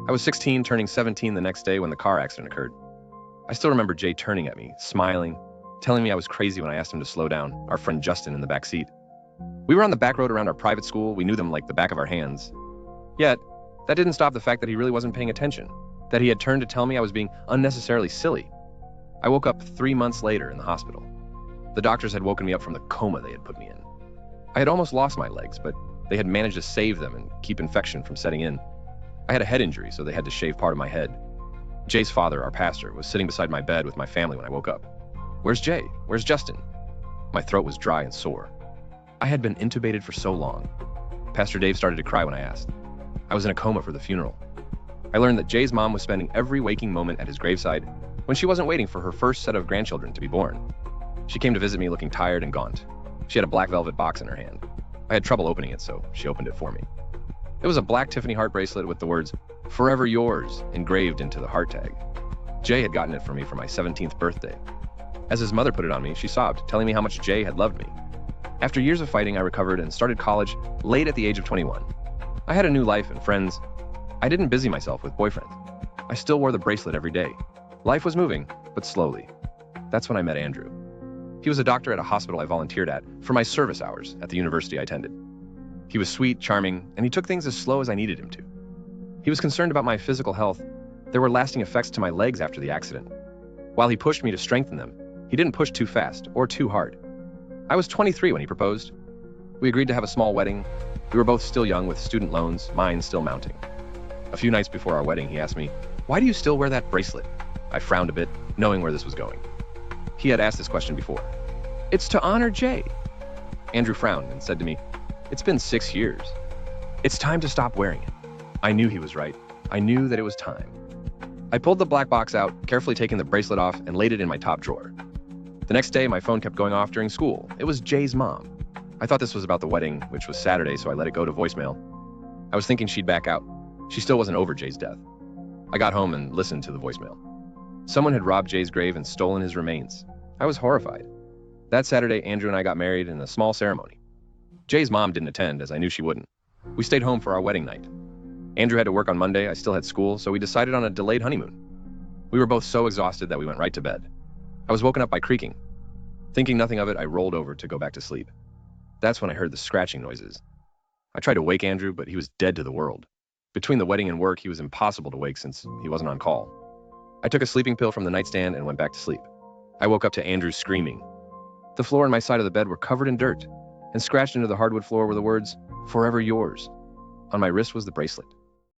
I was 16, turning 17 the next day when the car accident occurred. I still remember Jay turning at me, smiling, telling me I was crazy when I asked him to slow down, our friend Justin in the back seat. We were on the back road around our private school, we knew them like the back of our hands. Yet, that didn't stop the fact that he really wasn't paying attention, that he had turned to tell me I was being unnecessarily silly. I woke up 3 months later in the hospital. The doctors had woken me up from the coma they had put me in. I had almost lost my legs, but they had managed to save them and keep infection from setting in. I had a head injury, so they had to shave part of my head. Jay's father, our pastor, was sitting beside my bed with my family when I woke up. "Where's Jay? Where's Justin?" My throat was dry and sore. I had been intubated for so long. Pastor Dave started to cry when I asked. I was in a coma for the funeral. I learned that Jay's mom was spending every waking moment at his graveside when she wasn't waiting for her first set of grandchildren to be born. She came to visit me looking tired and gaunt. She had a black velvet box in her hand. I had trouble opening it, so she opened it for me. It was a black Tiffany heart bracelet with the words, "Forever Yours," engraved into the heart tag. Jay had gotten it for me for my 17th birthday. As his mother put it on me, she sobbed, telling me how much Jay had loved me. After years of fighting, I recovered and started college late at the age of 21. I had a new life and friends. I didn't busy myself with boyfriends. I still wore the bracelet every day. Life was moving, but slowly. That's when I met Andrew. He was a doctor at a hospital I volunteered at for my service hours at the university I attended. He was sweet, charming, and he took things as slow as I needed him to. He was concerned about my physical health. There were lasting effects to my legs after the accident. While he pushed me to strengthen them, he didn't push too fast or too hard. I was 23 when he proposed. We agreed to have a small wedding. We were both still young with student loans, mine still mounting. A few nights before our wedding, he asked me, "Why do you still wear that bracelet?" I frowned a bit, knowing where this was going. He had asked this question before. "It's to honor Jay." Andrew frowned and said to me, "It's been 6 years. It's time to stop wearing it." I knew he was right. I knew that it was time. I pulled the black box out, carefully taking the bracelet off, and laid it in my top drawer. The next day, my phone kept going off during school. It was Jay's mom. I thought this was about the wedding, which was Saturday, so I let it go to voicemail. I was thinking she'd back out. She still wasn't over Jay's death. I got home and listened to the voicemail. Someone had robbed Jay's grave and stolen his remains. I was horrified. That Saturday, Andrew and I got married in a small ceremony. Jay's mom didn't attend, as I knew she wouldn't. We stayed home for our wedding night. Andrew had to work on Monday, I still had school, so we decided on a delayed honeymoon. We were both so exhausted that we went right to bed. I was woken up by creaking. Thinking nothing of it, I rolled over to go back to sleep. That's when I heard the scratching noises. I tried to wake Andrew, but he was dead to the world. Between the wedding and work, he was impossible to wake since he wasn't on call. I took a sleeping pill from the nightstand and went back to sleep. I woke up to Andrew screaming. The floor and my side of the bed were covered in dirt, and scratched into the hardwood floor were the words, "Forever Yours." On my wrist was the bracelet.